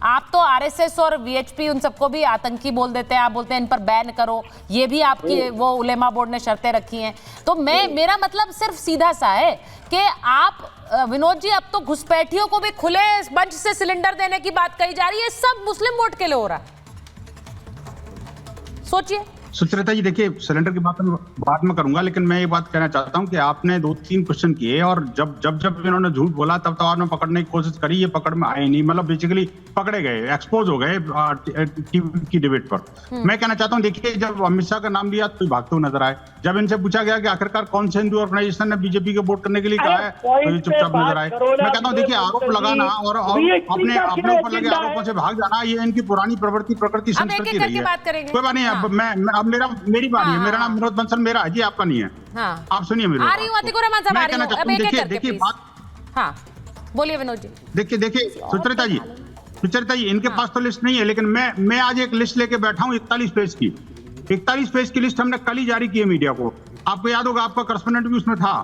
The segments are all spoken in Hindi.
आप तो आरएसएस और वीएचपी उन सबको भी आतंकी बोल देते हैं, आप बोलते हैं इन पर बैन करो, ये भी आपकी वो उलेमा बोर्ड ने शर्तें रखी हैं। तो मेरा मतलब सिर्फ सीधा सा है कि आप विनोद जी, अब तो घुसपैठियों को भी खुले मंच से सिलेंडर देने की बात कही जा रही है, सब मुस्लिम वोट के लिए हो रहा है। सोचिए सुचरिता जी, देखिए सिलेंडर की बात मैं बाद में करूंगा, लेकिन मैं ये बात कहना चाहता हूं कि आपने 2-3 क्वेश्चन किए और जब इन्होंने झूठ बोला तब तो आपने पकड़ने की कोशिश करी, ये पकड़ में आए नहीं, मतलब बेसिकली पकड़े गए, एक्सपोज हो गए टीवी की डिबेट पर। मैं कहना चाहता हूं, देखिए जब अमित शाह का नाम लिया तो भागते हुए नजर आए, जब इनसे पूछा गया कि आखिरकार कौन से हिंदू ऑर्गेनाइजेशन ने बीजेपी के वोट करने के लिए कहा है तो चुपचाप नजर आए। मैं कहता हूँ देखिए, आरोप लगाना और अपने ऊपर लगे आरोपों से भाग जाना, ये इनकी पुरानी प्रकृति संस्कृति रही है। कोई बात नहीं, अब मेरी बात है, मेरा नाम विनोद बंसल मेरा है जी, आपका नहीं है। हाँ। आप सुनिए मेरी बात। देखिए बात, बोलिए विनोद जी। देखिए सुचरिता जी, इनके पास तो लिस्ट नहीं है, लेकिन मैं आज एक लिस्ट लेके बैठा हूँ 41 पेज की लिस्ट हमने कल ही जारी की है मीडिया को। आपको याद होगा, आपका करस्पोंडेंट भी उसमें था।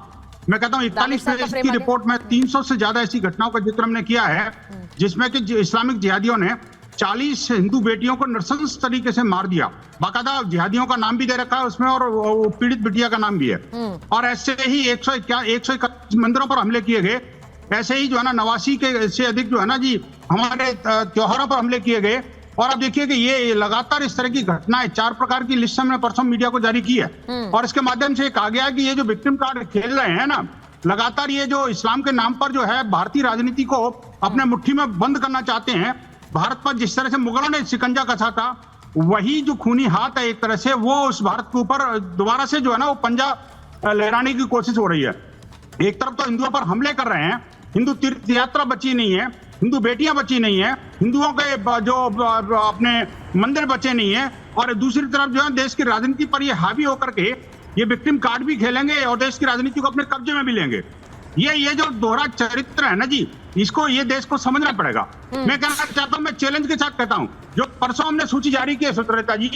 मैं कहता हूँ 41 पेज की रिपोर्ट में 300 से ज्यादा ऐसी घटनाओं का जिक्र हमने किया है जिसमें कि इस्लामिक जिहादियों ने 40 हिंदू बेटियों को नृशंस तरीके से मार दिया। बाकायदा जिहादियों का नाम भी दे रखा है उसमें और पीड़ित बिटिया का नाम भी है। और ऐसे ही 121 मंदिरों पर हमले किए गए। ऐसे ही जो है ना 89 के से अधिक जो है ना जी हमारे त्योहारों पर हमले किए गए। और अब देखिए कि ये लगातार इस तरह की घटनाएं 4 प्रकार की लिस्ट हमने परसों मीडिया को जारी की है। और इसके माध्यम से कहा गया कि ये जो विक्टिम कार्ड खेल रहे हैं ना, लगातार ये जो इस्लाम के नाम पर जो है भारतीय राजनीति को अपने मुट्ठी में बंद करना चाहते हैं। भारत पर जिस तरह से मुगलों ने शिकंजा कसा था, वही जो खूनी हाथ है एक तरह से वो उस भारत के ऊपर दोबारा से जो है ना वो पंजा लहराने की कोशिश हो रही है। एक तरफ तो हिंदुओं पर हमले कर रहे हैं, हिंदू तीर्थ यात्रा बची नहीं है, हिंदू बेटियां बची नहीं है, हिंदुओं के जो अपने मंदिर बचे नहीं है, और दूसरी तरफ जो है देश की राजनीति पर ये हावी होकर के ये विक्टिम कार्ड भी खेलेंगे और देश की राजनीति को अपने कब्जे में भी लेंगे। ये जो दोहरा चरित्र है ना जी, इसको ये देश को समझना पड़ेगा। मैं कहना चाहता हूं, मैं चैलेंज के साथ कहता हूं, जो परसों हमने सूची जारी की है सुचरिता जी,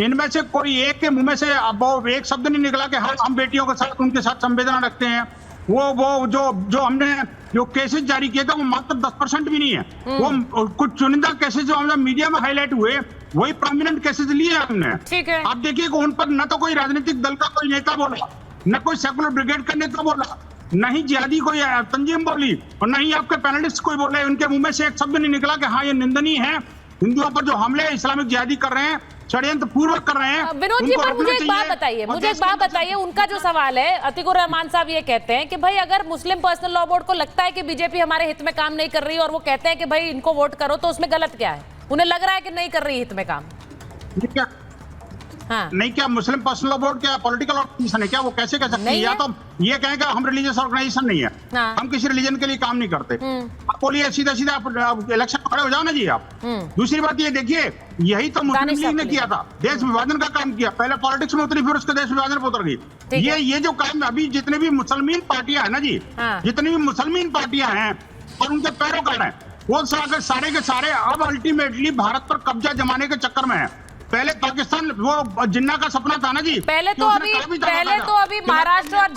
इनमें से कोई एक के मुंह में से अब एक शब्द नहीं निकला कि हम बेटियों के साथ उनके साथ संवेदना रखते हैं। वो जो हमने जो केसेस जारी किए थे वो मात्र 10% भी नहीं है। वो कुछ चुनिंदा केसेस जो हमारे मीडिया में हाईलाइट हुए वही प्रोमिनेंट केसेस लिए हमने। ठीक है। आप देखिए उन पर न तो कोई राजनीतिक दल का कोई नेता बोला, न कोई सेकुलर ब्रिगेड का नेता बोला, न ही जिहादी कोई तंजीम बोली, और न ही आपके पैनलिस्ट कोई बोले। उनके मुंह में से एक शब्द नहीं निकला कि हाँ ये निंदनीय है, हिंदुओं पर जो हमले इस्लामिक जिहादी कर रहे हैं, षड्यंत्र पूर्वक कर रहे हैं। विनोद जी, पर मुझे एक बात बताइए, उनका जो सवाल है, अतीकुर रहमान साहब ये कहते हैं कि भाई अगर मुस्लिम पर्सनल लॉ बोर्ड को लगता है कि बीजेपी हमारे हित में काम नहीं कर रही और वो कहते हैं कि भाई इनको वोट करो, तो उसमें गलत क्या है? उन्हें लग रहा है कि नहीं कर रही हित में काम। क्या हाँ। नहीं, क्या मुस्लिम पर्सनल लॉ बोर्ड क्या पॉलिटिकल ऑर्गेनाइजेशन है क्या? वो कैसे कह सकते हैं? या तो ये कहेंगे हम रिलीजियस ऑर्गेनाइजेशन नहीं है, हाँ। हम किसी रिलीजन के लिए काम नहीं करते। आप बोलिए सीधा आप इलेक्शन खड़े हो जाओ ना जी आप। दूसरी बात ये देखिए, यही तो मुस्लिम लीग ने किया था, देश विभाजन का काम किया। पहले पॉलिटिक्स में उतरी, फिर उसके देश विभाजन पर उतर गई। ये जो काम अभी जितने भी मुसलमान पार्टियां है ना जी, जितनी भी मुसलमान पार्टियां हैं और उनके पैरोकार हैं, वो सारे के सारे अब अल्टीमेटली भारत पर कब्जा जमाने के चक्कर में है। पहले पाकिस्तान वो जिन्ना का सपना था ना जी, पहले तो अभी महाराष्ट्र और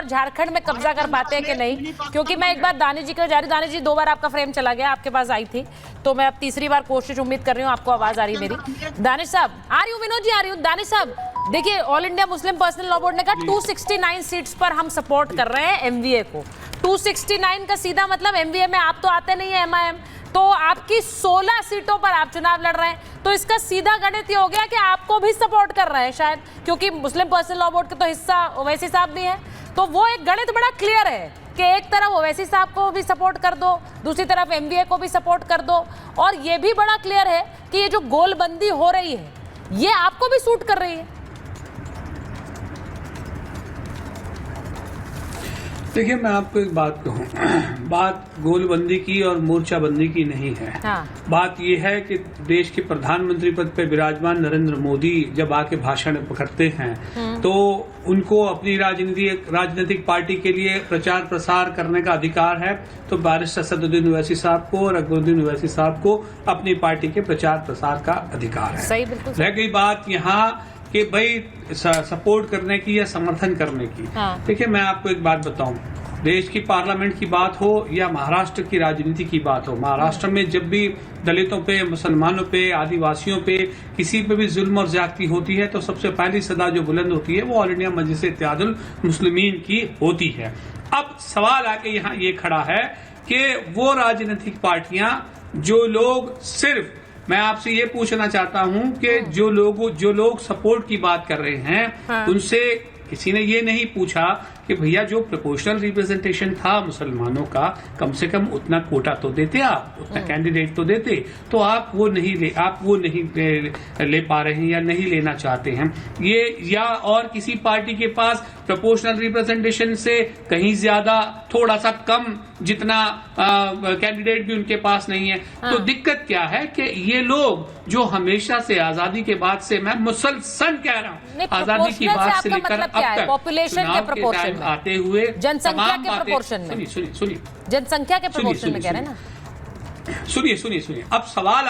झारखंड में कब्जा कर पाते हैं कि नहीं? क्योंकि मैं एक बार दानिश जी को दानिश जी 2 बार आपका फ्रेम चला गया, आपके पास आई थी, तो मैं अब तीसरी बार कोशिश उम्मीद कर रही हूँ आपको आवाज आ रही मेरी। दानिश साहब आ रही हूँ, विनोद जी आ रही हूँ। दानिश साहब देखिए, all India Muslim personal law board ने कहा 269 सीट्स पर हम सपोर्ट कर रहे हैं एमवीए को। 269 का सीधा मतलब एमवीए में आप तो आते नहीं है एमआईएम, तो आपकी 16 सीटों पर आप चुनाव लड़ रहे हैं, तो इसका सीधा गणित ये हो गया कि आपको भी सपोर्ट कर रहे हैं शायद, क्योंकि मुस्लिम पर्सनल लॉ बोर्ड के तो हिस्सा ओवैसी साहब भी है। तो वो एक गणित बड़ा क्लियर है कि एक तरफ ओवैसी साहब को भी सपोर्ट कर दो, दूसरी तरफ एमवीए को भी सपोर्ट कर दो। और ये भी बड़ा क्लियर है कि ये जो गोलबंदी हो रही है ये आपको भी सूट कर रही है। देखिए, मैं आपको एक बात कहूँ, बात गोलबंदी की और मोर्चाबंदी की नहीं है। हाँ। बात यह है कि देश के प्रधानमंत्री पद पर विराजमान नरेंद्र मोदी जब आके भाषण करते हैं तो उनको अपनी राजनीतिक पार्टी के लिए प्रचार प्रसार करने का अधिकार है। तो बैरिस्टर सदरुद्दीन ओवैसी साहब को और अकबरुद्दीन ओवैसी साहब को अपनी पार्टी के प्रचार प्रसार का अधिकार है। सही, बिल्कुल। रह गई बात यहाँ कि भाई सपोर्ट करने की या समर्थन करने की। हाँ। देखिए, मैं आपको एक बात बताऊं, देश की पार्लियामेंट की बात हो या महाराष्ट्र की राजनीति की बात हो, महाराष्ट्र में जब भी दलितों पे, मुसलमानों पे, आदिवासियों पे, किसी पे भी जुल्म और ज्यादती होती है तो सबसे पहली सदा जो बुलंद होती है वो ऑल इंडिया मजलिस इत्तेहादुल मुस्लिमीन की होती है। अब सवाल आके यहाँ ये खड़ा है कि वो राजनीतिक पार्टियां जो लोग सिर्फ, मैं आपसे ये पूछना चाहता हूं कि जो लोग सपोर्ट की बात कर रहे हैं उनसे किसी ने ये नहीं पूछा कि भैया जो प्रोपोर्शनल रिप्रेजेंटेशन था मुसलमानों का, कम से कम उतना कोटा तो देते, आप उतना कैंडिडेट तो देते, तो आप वो नहीं ले पा रहे हैं या नहीं लेना चाहते हैं ये, या और किसी पार्टी के पास प्रोपोर्शनल रिप्रेजेंटेशन से कहीं ज्यादा, थोड़ा सा कम जितना कैंडिडेट भी उनके पास नहीं है। तो दिक्कत क्या है कि ये लोग जो हमेशा से आजादी के बाद से, मैं मुसलसल कह रहा हूँ, आजादी की बात से लेकर अब तक पॉपुलेशन के प्रोपोर्शन आते हुए जनसंख्या के प्रोपोर्शन में, सुनिए जनसंख्या के प्रोपोर्शन में कह रहे हैं ना। सुनिए अब सवाल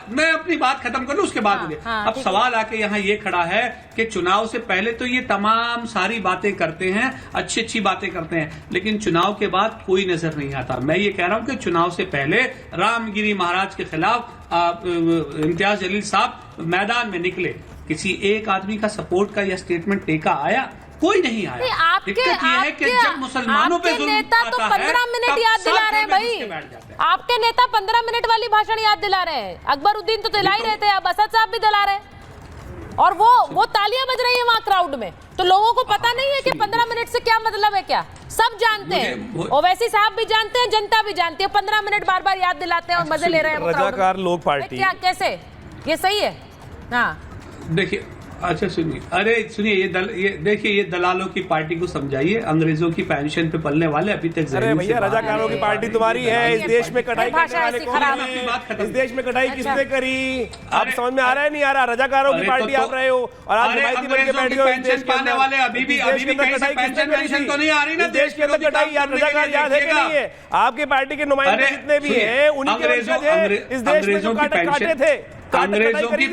मैं अपनी बात खत्म कर लूं उसके बाद मुझे अब सवाल आके यहाँ ये खड़ा है कि चुनाव से पहले तो ये तमाम सारी बातें करते हैं, अच्छी बातें करते हैं, लेकिन चुनाव के बाद कोई नजर नहीं आता। मैं ये कह रहा हूं कि चुनाव से पहले रामगिरी महाराज के खिलाफ इम्तियाज जलील साहब मैदान में निकले, किसी एक आदमी का सपोर्ट का या स्टेटमेंट टेका आया? कोई नहीं आया। दिक्कत ये है कि जब मुसलमानों पे जुल्म नेता तो 15 मिनट याद दिला रहे हैं भाई, आपके नेता 15 मिनट वाली भाषण याद दिला रहे हैं, अकबरुद्दीन तो दिला ही रहे थे, अब असद साहब भी दिला रहे हैं, और वो तालियां बज रही है वहां क्राउड में, तो लोगों को पता नहीं है कि 15 मिनट से क्या मतलब है, क्या सब जानते हैं, ओवैसी साहब भी जानते हैं, जनता भी जानती है, 15 मिनट बार बार याद दिलाते हैं और मजे ले रहे हैं। रजाकार लोक पार्टी क्या, कैसे ये सही है? हाँ देखिए, अच्छा सुनिए, ये देखिए, ये दलालों की पार्टी को समझाइए, अंग्रेजों की पेंशन पे पलने वाले अभी तक। अरे भैया, रजाकारों की पार्टी तुम्हारी है, इस देश में कटाई करने वाले कौन है? इस देश में कटाई किसने करी? आप समझ में आ रहा है नहीं आ रहा? रजाकारों की पार्टी आप रहे हो और आज हिमायती बन के बैठे हो। पेंशन पाने वाले अभी भी पेंशन तो नहीं आ रही ना देश के अंदर कटाई, रजाकार याद है कि नहीं है? आपकी पार्टी के नुमाइंदे जितने भी हैं उन्हीं के वंशज हैं इस देश में जो काटे थे। अंग्रेजों की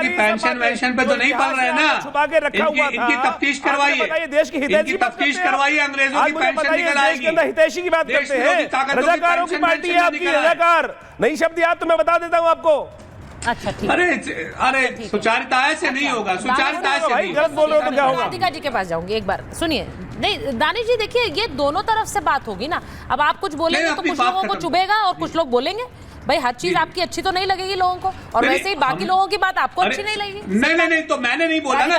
पेंशन वेंशन पे तो नहीं पल रहे ना, छुपा के रखा हुआ था। इनकी तफ्तीश करवाइए, देश की हितैषी तफ्तीश करवाइए, अंग्रेजों की पेंशन निकल आएगी। हितैषी की बात करते हैं, रजाकारों की पार्टी है आपकी, रजाकार नई शब्द याद तो मैं बता देता हूँ आपको। अच्छा ठीक, अरे सुचारिता ऐसे नहीं होगा, सुचारिता ऐसे नहीं। गलत बोल रहे हो तो क्या होगा? राधिका जी के पास जाऊंगी एक बार, सुनिए। नहीं दानिश जी, देखिए ये दोनों तरफ से बात होगी ना, अब आप कुछ बोलेंगे तो कुछ लोगों को चुभेगा और कुछ लोग बोलेंगे भाई हर चीज आपकी अच्छी तो नहीं लगेगी लोगों को, और वैसे ही बाकी लोगों की बात आपको अच्छी नहीं लगेगी। नहीं, तो मैंने नहीं बोला ना,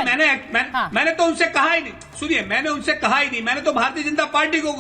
मैंने तो उनसे कहा ही नहीं। सुनिए, मैंने उनसे कहा ही नहीं, मैंने तो भारतीय जनता पार्टी को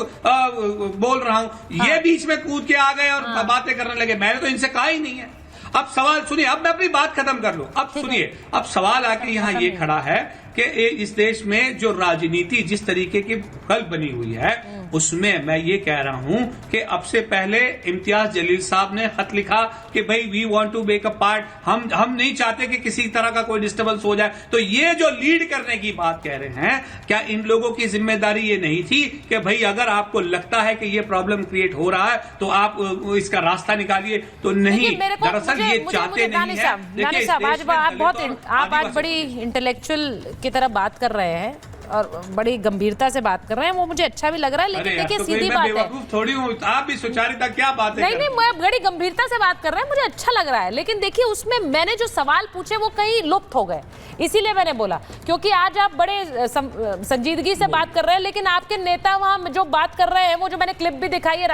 बोल रहा हूं। ये बीच में कूद के आ गए और बातें करने लगे, मैंने तो इनसे कहा ही नहीं है। अब सवाल सुनिए, अब मैं अपनी बात खत्म कर लूं। अब सुनिए, अब सवाल आके यहाँ ये खड़ा है कि इस देश में जो राजनीति जिस तरीके की कल बनी हुई है उसमें मैं ये कह रहा हूं कि अब से पहले इम्तियाज जलील साहब ने खत लिखा कि भाई we want to make a part, हम नहीं चाहते कि किसी तरह का कोई डिस्टर्बेंस हो जाए। तो ये जो लीड करने की बात कह रहे हैं, क्या इन लोगों की जिम्मेदारी ये नहीं थी कि भाई अगर आपको लगता है कि ये प्रॉब्लम क्रिएट हो रहा है तो आप इसका रास्ता निकालिए? तो नहीं, दरअसल ये चाहते नहीं है। आप आज बड़ी इंटेलेक्चुअल की तरह बात कर रहे हैं और बड़ी गंभीरता से बात कर रहे हैं, वो मुझे अच्छा भी लग रहा है, लेकिन देखिए तो सीधी बात है, थोड़ी हूँ, आप भी सुचारिता क्या बात है? नहीं, मैं बड़ी गंभीरता से बात कर रहे हैं, मुझे अच्छा लग रहा है, लेकिन देखिए उसमें मैंने जो सवाल पूछे वो कहीं लुप्त हो गए, इसीलिए मैंने बोला, क्योंकि आज आप बड़े संजीदगी से बात कर रहे हैं, लेकिन आपके नेता वहां जो बात कर रहे हैं, वो जो मैंने क्लिप भी दिखाई है